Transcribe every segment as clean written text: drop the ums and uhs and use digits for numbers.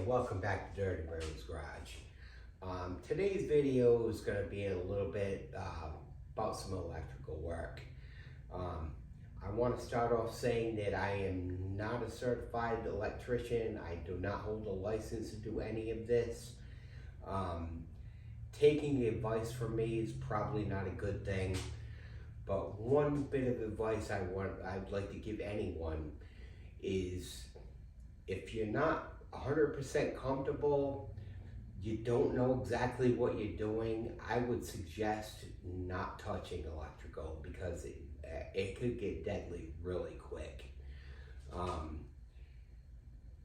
and welcome back to Dirty Bird's Garage. Today's video is going to be a little bit about some electrical work. I want to start off saying that I am not a certified electrician. I do not hold a license to do any of this. Taking advice from me is probably not a good thing, but one bit of advice I'd like to give anyone is, if you're not 100% comfortable, you don't know exactly what you're doing, I would suggest not touching electrical, because it could get deadly really quick.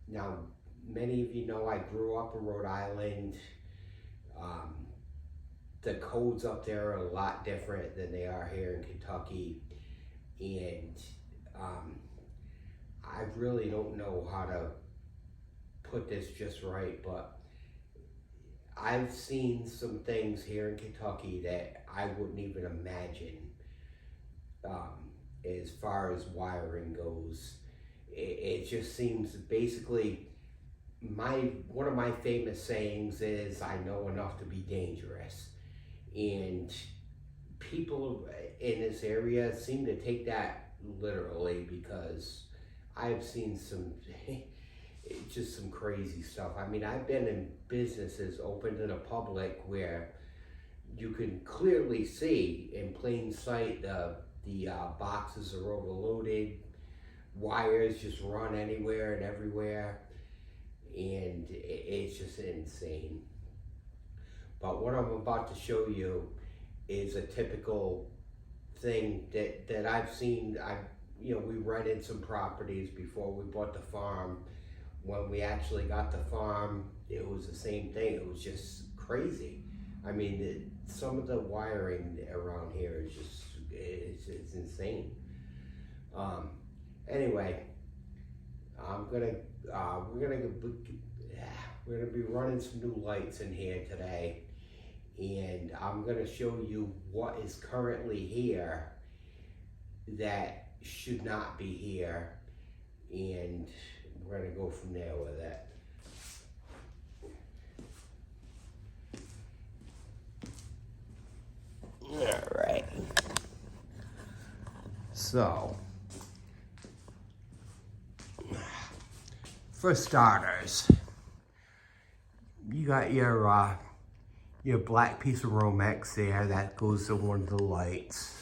Now, many of you know I grew up in Rhode Island. The codes up there are a lot different than they are here in Kentucky, and I really don't know how to put this just right, but I've seen some things here in Kentucky that I wouldn't even imagine as far as wiring goes. It just seems, basically, one of my famous sayings is, I know enough to be dangerous. And people in this area seem to take that literally, because I've seen just some crazy stuff. I mean, I've been in businesses open to the public where you can clearly see in plain sight the boxes are overloaded, wires just run anywhere and everywhere, and it's just insane. But what I'm about to show you is a typical thing that I've seen. We rented some properties before we bought the farm. When we actually got the farm, it was the same thing. It was just crazy. I mean, some of the wiring around here is just, it's insane. Anyway, we're gonna be running some new lights in here today, and I'm gonna show you what is currently here that should not be here, and we're gonna go from there with it. All right. So, for starters, you got your black piece of Romex there that goes to one of the lights.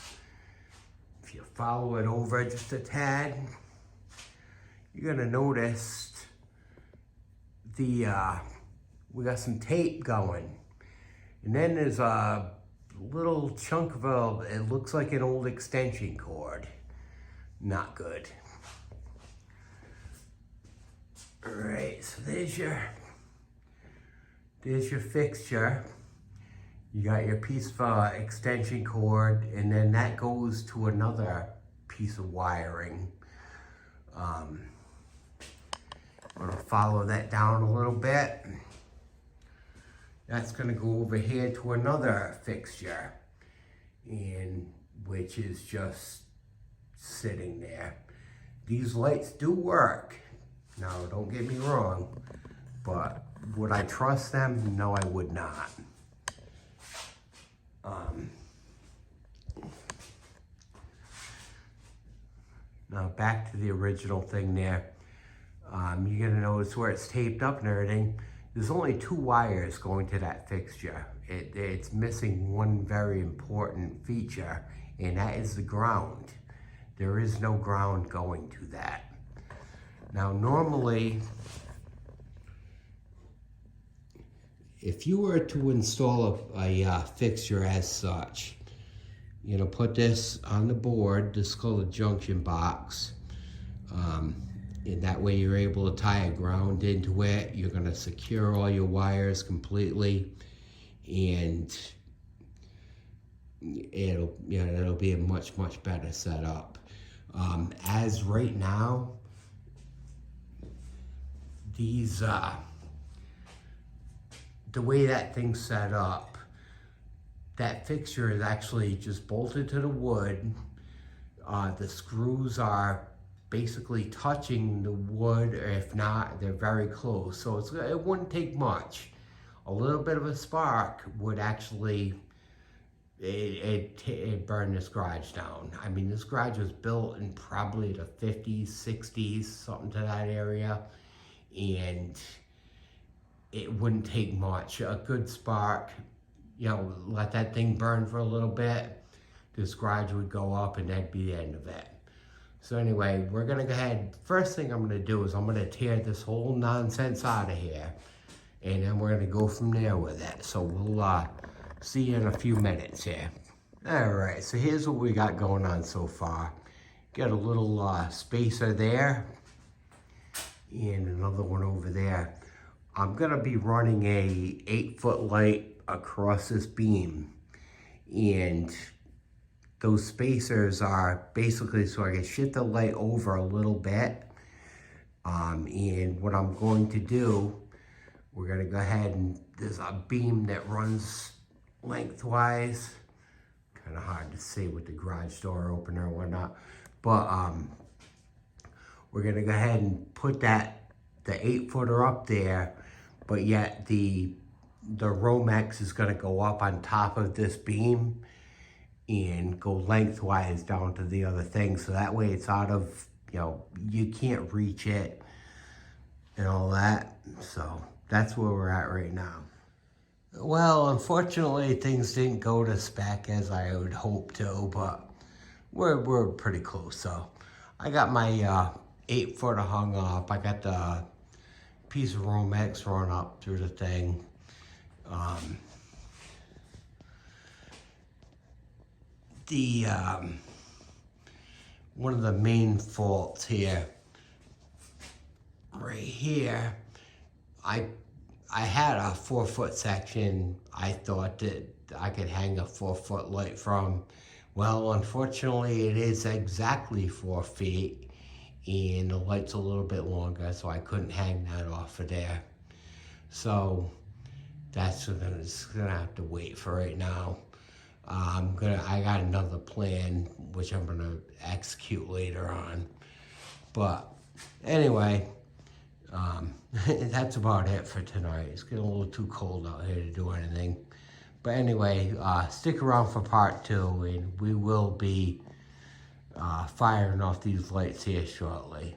If you follow it over just a tad, you're gonna notice we got some tape going, and then there's a little chunk of it looks like an old extension cord. Not good. All right, so there's your fixture. You got your piece of extension cord, and then that goes to another piece of wiring. I'm gonna follow that down a little bit. That's gonna go over here to another fixture, and which is just sitting there. These lights do work. Now, don't get me wrong, but would I trust them? No, I would not. Now back to the original thing there. You're gonna notice where it's taped up and everything. There's only 2 wires going to that fixture. It's missing one very important feature, and that is the ground. There is no ground going to that. Now, normally, if you were to install a fixture as such, put this on the board. This is called a junction box. And that way you're able to tie a ground into it. You're gonna secure all your wires completely, and it'll be a much better setup. As right now, these the way that thing's set up, that fixture is actually just bolted to the wood. The screws are basically touching the wood, or if not, they're very close. So it wouldn't take much. A little bit of a spark would actually, it burn this garage down. I mean, this garage was built in probably the 50s, 60s, something to that area. And it wouldn't take much. A good spark, you know, let that thing burn for a little bit. This garage would go up and that'd be the end of it. So anyway, we're gonna go ahead. First thing I'm gonna do is I'm gonna tear this whole nonsense out of here. And then we're gonna go from there with it. So we'll see you in a few minutes here. All right, so here's what we got going on so far. Got a little spacer there and another one over there. I'm gonna be running a 8-foot light across this beam, and those spacers are basically so I can shift the light over a little bit. And what I'm going to do, we're gonna go ahead and there's a beam that runs lengthwise. Kind of hard to see with the garage door opener and whatnot, but we're gonna go ahead and put the 8-footer up there, but yet the Romex is gonna go up on top of this beam and go lengthwise down to the other thing. So that way it's out of, you know, you can't reach it and all that. So that's where we're at right now. Well, unfortunately, things didn't go to spec as I would hope to, but we're pretty close. So I got my 8-footer hung up. I got the piece of Romex run up through the thing. One of the main faults here, right here, I had a 4-foot section I thought that I could hang a 4-foot light from. Well, unfortunately, it is exactly 4 feet, and the light's a little bit longer, so I couldn't hang that off of there. So that's gonna have to wait for right now. I got another plan which I'm gonna execute later on. But anyway, that's about it for tonight. It's getting a little too cold out here to do anything. But anyway, stick around for part 2, and we will be firing off these lights here shortly.